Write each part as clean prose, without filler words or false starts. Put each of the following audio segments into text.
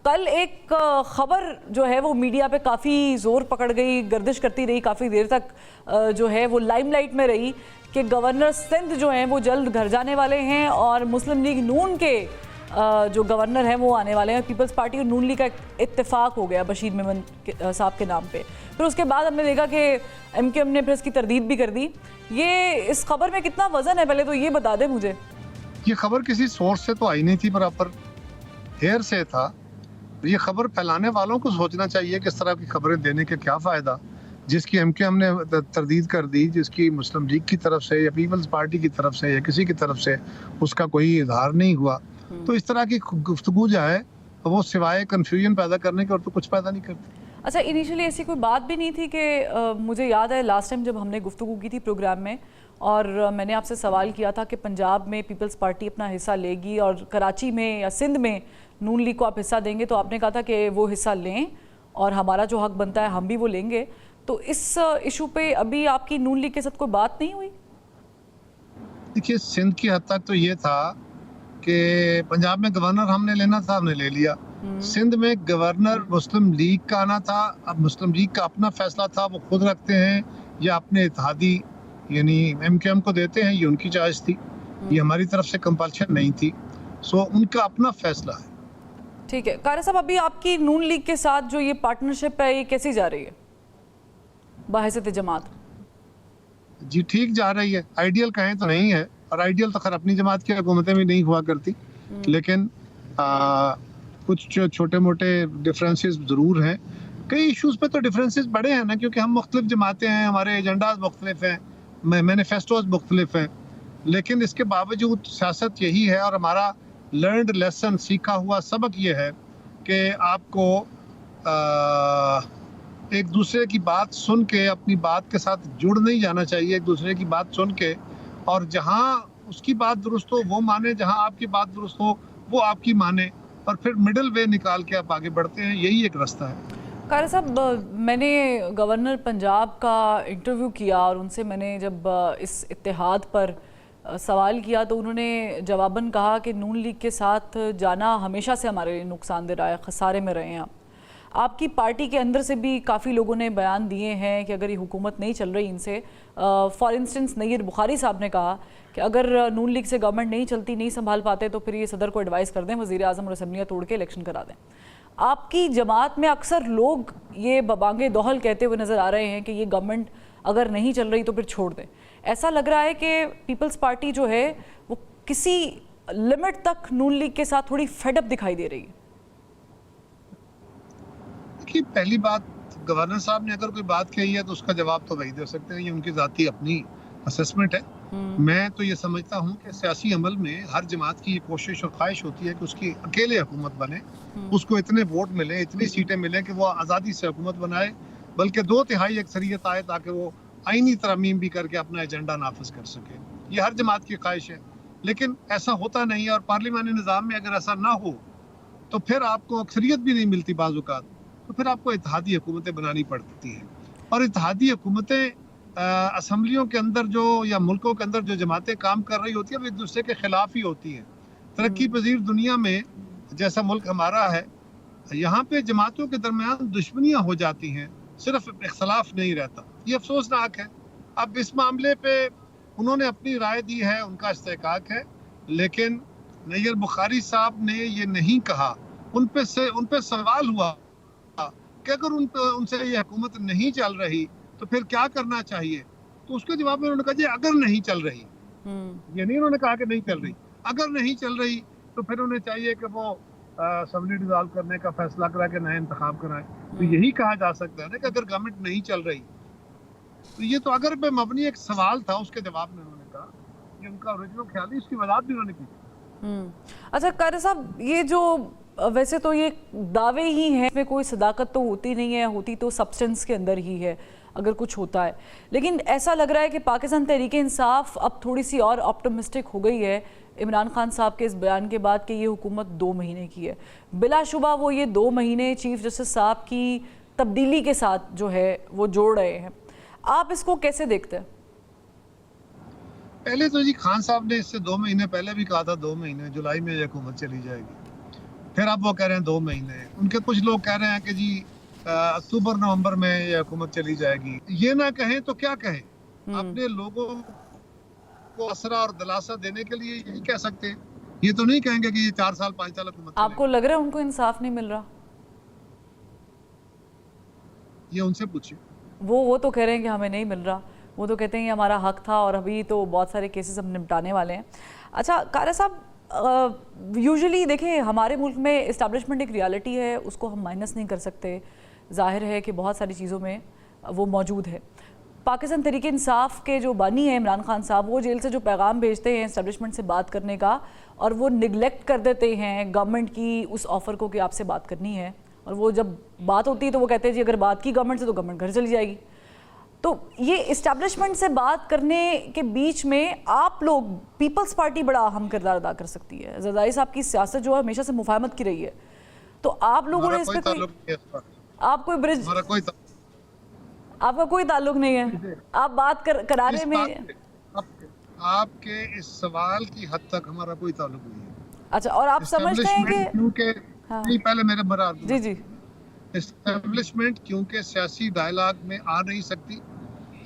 कल एक खबर जो है वो मीडिया पे काफ़ी ज़ोर पकड़ गई, गर्दिश करती रही काफ़ी देर तक, जो है वो लाइमलाइट में रही कि गवर्नर सिंध जो हैं वो जल्द घर जाने वाले हैं और मुस्लिम लीग नून के जो गवर्नर हैं वो आने वाले हैं। पीपल्स पार्टी और नून लीग का इत्तेफाक हो गया बशीर मेमन साहब के नाम पे। फिर उसके बाद हमने देखा कि एमकेएम ने फिर इसकी तरदीद भी कर दी। ये इस खबर में कितना वजन है, पहले तो ये बता दें मुझे। ये खबर किसी सोर्स से तो आई नहीं थी, बराबर हेयर से था। ये खबर फैलाने वालों को सोचना चाहिए कि इस तरह की खबरें देने के क्या फ़ायदा। जिसकी एमकेएम ने तरदीद कर दी, जिसकी मुस्लिम लीग की तरफ से या पीपल्स पार्टी की तरफ से या किसी की तरफ से उसका कोई इजहार नहीं हुआ, तो इस तरह की गुफ्तगू जो है वो सिवाय कन्फ्यूजन पैदा करने के और तो कुछ पैदा नहीं करती। अच्छा, इनिशियली ऐसी कोई बात भी नहीं थी कि मुझे याद है लास्ट टाइम जब हमने गुफ्तगू की थी प्रोग्राम में और मैंने आपसे सवाल किया था कि पंजाब में पीपल्स पार्टी अपना हिस्सा लेगी और कराची में या सिंध में नून लीग को आप हिस्सा देंगे, तो आपने कहा था कि वो हिस्सा लें और हमारा जो हक बनता है हम भी वो लेंगे। तो इस इशू पे अभी आपकी नून लीग के साथ कोई बात नहीं हुई? देखिए, सिंध की हद तक तो ये था कि पंजाब में गवर्नर हमने लेना था, हमने ले लिया। सिंध में गवर्नर मुस्लिम लीग का आना था। अब मुस्लिम लीग का अपना फैसला था, वो खुद रखते हैं या अपने इत्तेहादी यानी एमकेएम को देते हैं, ये उनकी चॉइस थी, ये हमारी तरफ से कंपल्शन नहीं थी। सो उनका अपना फैसला है। ठीक है कारी साहब, अभी आपकी नून लीग के साथ जो ये पार्टनरशिप है ये कैसी जा रही है बहैसियत जमात? जी ठीक जा रही है। आइडियल कहें तो नहीं है, और आइडियल तो खैर अपनी जमात की हुकूमतें भी नहीं हुआ करती, लेकिन कुछ छोटे मोटे डिफरेंसेस ज़रूर हैं। कई इश्यूज़ पे तो डिफरेंसेस बड़े हैं ना, क्योंकि हम मुख्तलिफ जमातें हैं, हमारे एजेंडाज मुख्तलिफ हैं, मैनिफेस्टोज मुख्तलिफ हैं, लेकिन इसके बावजूद सियासत यही है और हमारा लर्नड लेसन, सीखा हुआ सबक ये है कि आपको एक दूसरे की बात सुन के अपनी बात के साथ जुड़ नहीं जाना चाहिए। एक दूसरे की बात सुन के, और जहाँ उसकी बात दुरुस्त हो वो माने, जहाँ आपकी बात दुरुस्त हो वो आपकी माने, और फिर मिडिल वे निकाल के आप आगे बढ़ते हैं। यही एक रास्ता है। कारी साहब, मैंने गवर्नर पंजाब का इंटरव्यू किया और उनसे मैंने जब इस इत्तेहाद पर सवाल किया तो उन्होंने जवाबन कहा कि नून लीग के साथ जाना हमेशा से हमारे लिए नुकसानदेह रहा है, खसारे में रहे हैं। आपकी पार्टी के अंदर से भी काफ़ी लोगों ने बयान दिए हैं कि अगर ये हुकूमत नहीं चल रही इनसे, फॉर इंस्टेंस नय्यर बुखारी साहब ने कहा कि अगर नून लीग से गवर्नमेंट नहीं चलती, नहीं संभाल पाते तो फिर ये सदर को एडवाइस कर दें, वज़ीर आज़म और असम्बलियाँ तोड़ के इलेक्शन करा दें। आपकी जमात में अक्सर लोग ये बबांगे दोहल कहते हुए नज़र आ रहे हैं कि ये गवर्नमेंट अगर नहीं चल रही तो फिर छोड़ दें। ऐसा लग रहा है कि पीपल्स पार्टी जो है वो किसी लिमिट तक नून लीग के साथ थोड़ी फेडअप दिखाई दे रही है। देखिए, पहली बात, गवर्नर साहब ने अगर कोई बात कही है तो उसका जवाब तो वही दे सकते हैं, ये उनकी ज़ाती अपनी असेसमेंट है। मैं तो ये समझता हूँ कि सियासी अमल में हर जमात की ये कोशिश और ख्वाहिश होती है कि उसकी अकेले हुकूमत बने, उसको इतने वोट मिले, इतनी सीटें मिलें कि वो आज़ादी से हुकूमत बनाए, बल्कि 2/3 अक्सरियत आए ताकि वो आईनी तरमीम भी करके अपना एजेंडा नाफिज कर सके। ये हर जमात की ख्वाहिश है, लेकिन ऐसा होता नहीं है। और पार्लिमानी निज़ाम में अगर ऐसा ना हो तो फिर आपको अक्सरियत भी नहीं मिलती बाज़ औक़ात, तो फिर आपको इत्तेहादी हुकूमतें बनानी पड़ती हैं। और इत्तेहादी हुकूमतें असम्बलियों के अंदर जो या मुल्कों के अंदर जो जमातें काम कर रही होती है वो एक दूसरे के खिलाफ ही होती हैं। तरक्की पजीर दुनिया में जैसा मुल्क हमारा है, यहाँ पे जमातों के दरमियान दुश्मनियाँ हो जाती हैं, सिर्फ इख्तलाफ नहीं रहता। ये अफसोसनाक है। अब इस मामले पे उन्होंने अपनी राय दी है, उनका इस्तेहकाक है, लेकिन नय्यर बुखारी साहब ने ये नहीं कहा। उन पे सवाल हुआ कि अगर उनसे ये हुकूमत नहीं चल रही तो फिर क्या करना चाहिए, तो उसके जवाब में उन्होंने कहा जी अगर नहीं चल रही, ये नहीं उन्होंने कहा कि नहीं चल रही, अगर नहीं चल रही तो फिर उन्हें चाहिए कि वो असेंबली डिसॉल्व करने का फैसला करा के नया इंतखाब कराएं। तो यही कहा जा सकता है ना कि अगर गवर्नमेंट नहीं चल रही तो ये तो अगर पे मबनी एक सवाल था, उसके जवाब में उन्होंने कहा, ये उनका ओरिजिनल ख्याल है, इसकी वजाहत भी उन्होंने की। अच्छा कारी साहब, ये जो वैसे तो ये दावे ही हैं, इसमें कोई सदाकत तो होती नहीं है, होती तो सब्सटेंस के अंदर ही है अगर कुछ होता है, लेकिन ऐसा लग रहा है कि पाकिस्तान तहरीक-ए-इंसाफ अब थोड़ी सी और ऑप्टिमिस्टिक हो गई है इमरान खान साहब के इस बयान के बाद कि ये हुकूमत 2 महीने की है। बिलाशुबा वो ये 2 महीने चीफ जस्टिस साहब की तब्दीली के साथ जो है वो जोड़ रहे हैं। आप इसको कैसे देखते हैं? पहले तो जी खान साहब ने इससे 2 महीने पहले भी कहा था 2 महीने जुलाई में ये हुकूमत चली जाएगी। फिर अब वो कह रहे हैं 2 महीने। उनके कुछ लोग कह रहे हैं कि जी अक्टूबर नवंबर में ये हुकूमत चली जाएगी। ये ना कहें तो क्या कहें, अपने लोगों को असरा और दिलासा देने के लिए यही कह सकते हैं। ये तो नहीं कहेंगे कि ये 4 साल 5 साल हुकूमत चलेगी। आपको लग रहा है उनको इंसाफ नहीं मिल रहा? ये उनसे पूछिए। वो तो कह रहे हैं कि हमें नहीं मिल रहा। वो तो कहते हैं ये हमारा हक था और अभी तो बहुत सारे केसेस हम निपटाने वाले हैं। अच्छा कारा साहब, यूजुअली देखिए हमारे मुल्क में इस्टेब्लिशमेंट एक रियलिटी है, उसको हम माइनस नहीं कर सकते। जाहिर है कि बहुत सारी चीज़ों में वो मौजूद है। पाकिस्तान तहरीक इंसाफ के जो बानी है इमरान खान साहब, वो जेल से जो पैगाम भेजते हैं इस्टेब्लिशमेंट से बात करने का, और वो निगलेक्ट कर देते हैं गवर्नमेंट की उस ऑफ़र को कि आपसे बात करनी है, और वो जब बात होती है तो वो कहते हैं जी अगर बात की गवर्नमेंट से तो गवर्नमेंट घर चली जाएगी। तो ये इस्टेब्लिशमेंट से बात करने के बीच में आप लोग, पीपल्स पार्टी बड़ा अहम किरदार अदा कर सकती है। जरदारी साहब की सियासत जो है हमेशा से मुफाहमत की रही है, तो आप लोगों ने इस पर कोई, आप कोई ब्रिज, आपका कोई ताल्लुक नहीं है, आप बात करारे में आपके इस सवाल की हद तक हमारा कोई ताल्लुक नहीं है। अच्छा, और आप समझते हैं कि क्योंकि नहीं, पहले मेरे बराबर जी जी, एस्टेब्लिशमेंट क्योंकि सियासी डायलॉग में आ नहीं सकती।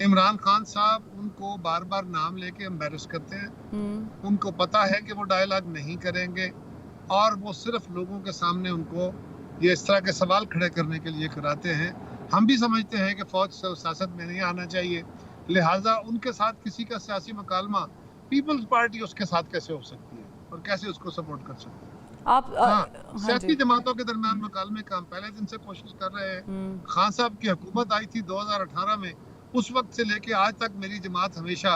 इमरान खान साहब उनको बार बार नाम लेके एम्बैरस करते हैं। उनको पता है कि वो डायलॉग नहीं करेंगे और वो सिर्फ लोगों के सामने उनको ये इस तरह के सवाल खड़े करने के लिए कराते हैं। हम भी समझते हैं कि फौज से सियासत में नहीं आना चाहिए, लिहाजा उनके साथ किसी का सियासी मुकालमा पीपल्स पार्टी उसके साथ कैसे हो सकती है और कैसे उसको सपोर्ट कर सकती है। आप सियासी जमातों के दरमियान मुकालमे का हम पहले दिन से कोशिश कर रहे हैं। खान साहब की हुकूमत आई थी 2018 में, उस वक्त से लेके आज तक मेरी जमात हमेशा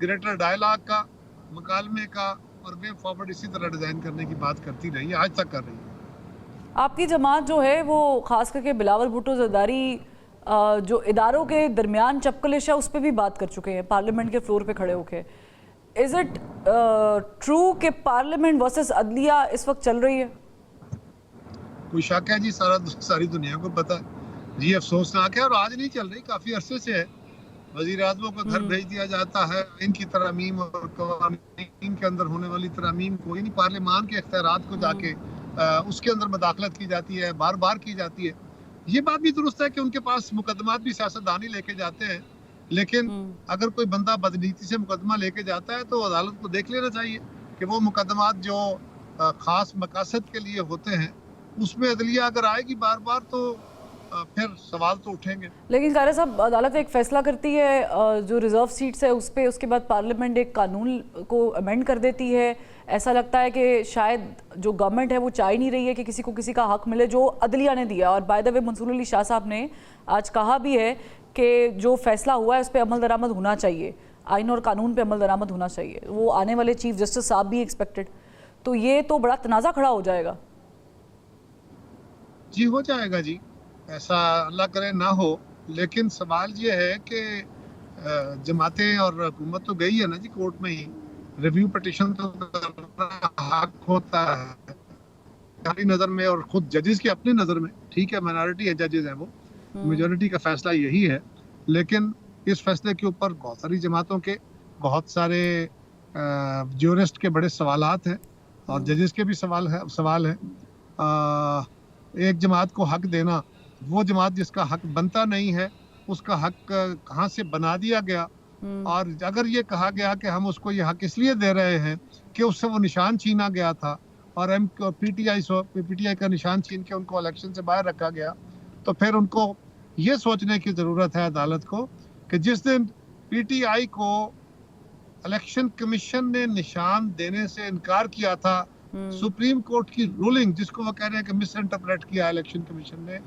ग्रेटर डायलॉग का, मुकालमे का और वे फॉरवर्ड इसी तरह डिजाइन करने की बात करती रही है, आज तक कर रही है। आपकी जमात जो है वो खास करके बिलावल भुट्टो जरदारी जो इदारों के दरमियान चपकलिश है उस पर भी बात कर चुके हैं पार्लियामेंट के फ्लोर पे खड़े होके। इज इट ट्रू कि पार्लियामेंट वर्सेस अदलिया इस वक्त चल रही है? कोई शक है जी, सारी दुनिया को पता है जी। अफसोसनाक है और आज नहीं चल रही, काफी अरसे से है। वजीर आज़म को घर भेज दिया जाता है, इनकी तरमीम और कवानीन के अंदर होने वाली तरमीम को, यानी पार्लियामान के इख्तियारात को जाके उसके अंदर मदाखलत की जाती है, बार बार की जाती है। ये बात भी दुरुस्त है कि उनके पास मुकदमात भी सियासतदान ही लेके जाते हैं, लेकिन अगर कोई बंदा बदनीति से मुकदमा लेके जाता है तो अदालत को देख लेना चाहिए कि वो मुकदमात जो खास मकासद के लिए होते हैं उसमें अदलिया अगर आएगी बार बार तो फिर सवाल तो उठेंगे। लेकिन कारा साहब, अदालत एक फैसला करती है जो रिजर्व सीट्स है उस पर, उसके बाद पार्लियामेंट एक कानून को अमेंड कर देती है। ऐसा लगता है कि शायद जो गवर्नमेंट है वो चाह ही नहीं रही है कि किसी को किसी का हक मिले जो अदलिया ने दिया। और by the way Mansoor Ali Shah sahab ने आज कहा भी है कि जो फैसला हुआ है उस पर अमल दरामद होना चाहिए, आइन और कानून पे अमल दरामद होना चाहिए। वो आने वाले चीफ जस्टिस साहब भी एक्सपेक्टेड, तो ये तो बड़ा तनाज़ा खड़ा हो जाएगा। जी हो जाएगा जी, ऐसा अल्लाह करे ना हो, लेकिन सवाल ये है कि जमातें और हुकूमत तो गई है ना जी कोर्ट में ही, रिव्यू पिटीशन तो हक होता है हमारी नज़र में और खुद जजेस की अपनी नज़र में। ठीक है, माइनॉरिटी है, जजेस हैं वो, मेजॉरिटी का फैसला यही है, लेकिन इस फैसले के ऊपर बहुत सारी जमातों के बहुत सारे ज्यूरिस्ट के बड़े सवालात हैं और जजेस के भी सवाल है। एक जमात को हक देना, वो जमात जिसका हक बनता नहीं है उसका हक कहाँ से बना दिया गया, और अगर ये कहा गया कि हम उसको ये हक इसलिए दे रहे हैं कि उससे वो निशान छीना गया था और पीटीआई का निशान छीन के उनको इलेक्शन से बाहर रखा गया, तो फिर उनको ये सोचने की ज़रूरत है अदालत को कि जिस दिन पीटीआई को इलेक्शन कमीशन ने निशान देने से इनकार किया था, सुप्रीम कोर्ट की रूलिंग जिसको वो कह रहे हैं कि मिस इंटरप्रेट किया इलेक्शन कमीशन ने,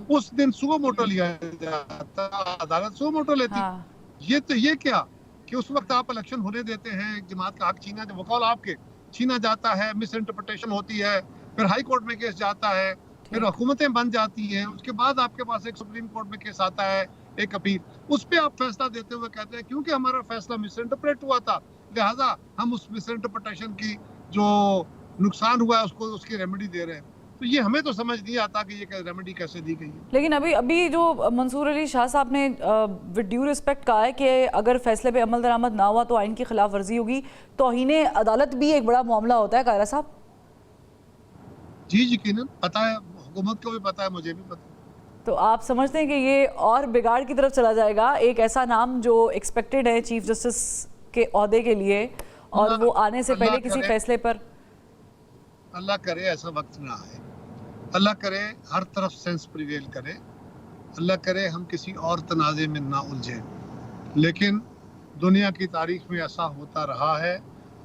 उस दिन सुओ मोटो लिया जाता, अदालत सुओ मोटो लेती। ये क्या कि उस वक्त आप इलेक्शन होने देते हैं, एक जमात का हक छीना, जब वकाल आपके छीना जाता है, मिस इंटरप्रिटेशन होती है, फिर हाई कोर्ट में केस जाता है, फिर हुकूमतें बन जाती हैं, उसके बाद आपके पास एक सुप्रीम कोर्ट में केस आता है, एक अपील, उस पर आप फैसला देते हुए कहते हैं क्योंकि हमारा फैसला मिस इंटरप्रेट हुआ था लिहाजा हम उस मिस इंटरप्रिटेशन की जो नुकसान हुआ है उसको उसकी रेमेडी दे रहे हैं। तो ये हमें तो समझ नहीं आता कि ये रेमेडी कैसे दी गई है। लेकिन अभी जो मंसूर अली शाह साहब ने विद ड्यू रिस्पेक्ट कहा है कि अगर फैसले पे अमल दरामद ना हुआ तो आइन की खिलाफ वर्जी होगी, तौहीन अदालत भी एक बड़ा मामला होता है कायरा साहब। जी यकीनन पता है, हुकूमत को भी पता है, मुझे भी पता है। तो आप समझते हैं कि ये और बिगाड़ की तरफ चला जाएगा? एक ऐसा नाम जो एक्सपेक्टेड है चीफ जस्टिस के ओहदे के लिए और वो आने से पहले किसी फैसले पर। अल्लाह करे ऐसा वक्त ना आए, अल्लाह करे हर तरफ सेंस प्रिवेल करे, अल्लाह करे हम किसी और तनाज़े में ना उलझे। लेकिन दुनिया की तारीख में ऐसा होता रहा है।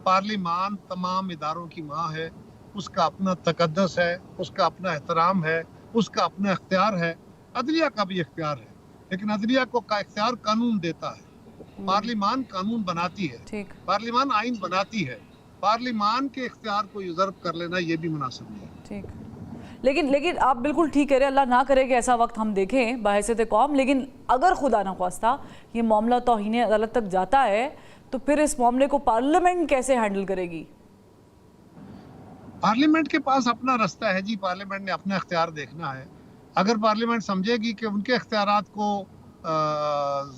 पार्लिमान तमाम इदारों की माँ है, उसका अपना तकद्दस है, उसका अपना एहतराम है, उसका अपना इख्तियार है। अदलिया का भी इख्तियार है, लेकिन अदलिया को का इख्तियार कानून देता है। पार्लिमान कानून बनाती है, पार्लिमान आइन बनाती है। पार्लिमान के इख्तियार को यूजर्व कर लेना ये भी मुनासिब नहीं है। ठीक, लेकिन आप बिल्कुल ठीक कह रहे हैं, अल्लाह ना करे कि ऐसा वक्त हम देखें बहैसियत कौम। लेकिन अगर खुदा न ख्वास्ता ये मामला तौहीन अदालत तक जाता है तो फिर इस मामले को पार्लियामेंट कैसे हैंडल करेगी? पार्लियामेंट के पास अपना रास्ता है जी, पार्लियामेंट ने अपना इख्तियार देखना है। अगर पार्लियामेंट समझेगी कि उनके इख्तियारात को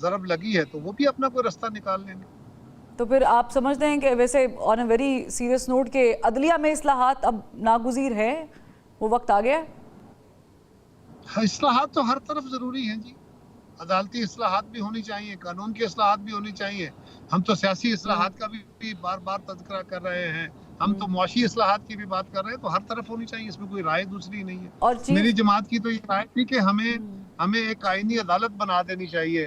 ज़रब लगी है तो वो भी अपना कोई रास्ता निकाल लेंगे। तो फिर आप समझते हैं कि वैसे on a very serious note के अदलिया में इस्लाहात अब नागुज़ीर है, वो वक्त आ गया? इस्लाहात तो हर तरफ ज़रूरी हैं जी, अदालती इस्लाहात भी होनी चाहिए, कानून की इस्लाहात भी होनी चाहिए। हम तो सियासी इस्लाहात का भी बार बार तज़किरा कर रहे हैं, हम तो मुआशी इस्लाहात की भी बात कर रहे हैं, तो हर तरफ होनी चाहिए, इसमें कोई राय दूसरी नहीं है। और मेरी जमात की तो ये राय थी कि हमें एक आईनी अदालत बना देनी चाहिए,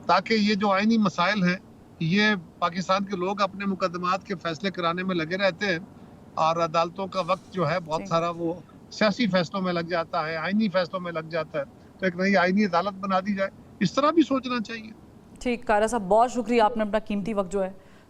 ताकि ये जो आईनी मसाइल हैं, ये पाकिस्तान के लोग अपने मुकदमात के फैसले कराने में लगे रहते हैं और अदालतों का वक्त जो है बहुत सारा वो सियासी फैसलों में लग जाता है, आईनी फैसलों में लग जाता है। तो एक नई आईनी अदालत बना दी जाए, इस तरह भी सोचना चाहिए। ठीक, कारा साहब बहुत शुक्रिया, आपने अपना कीमती वक्त जो है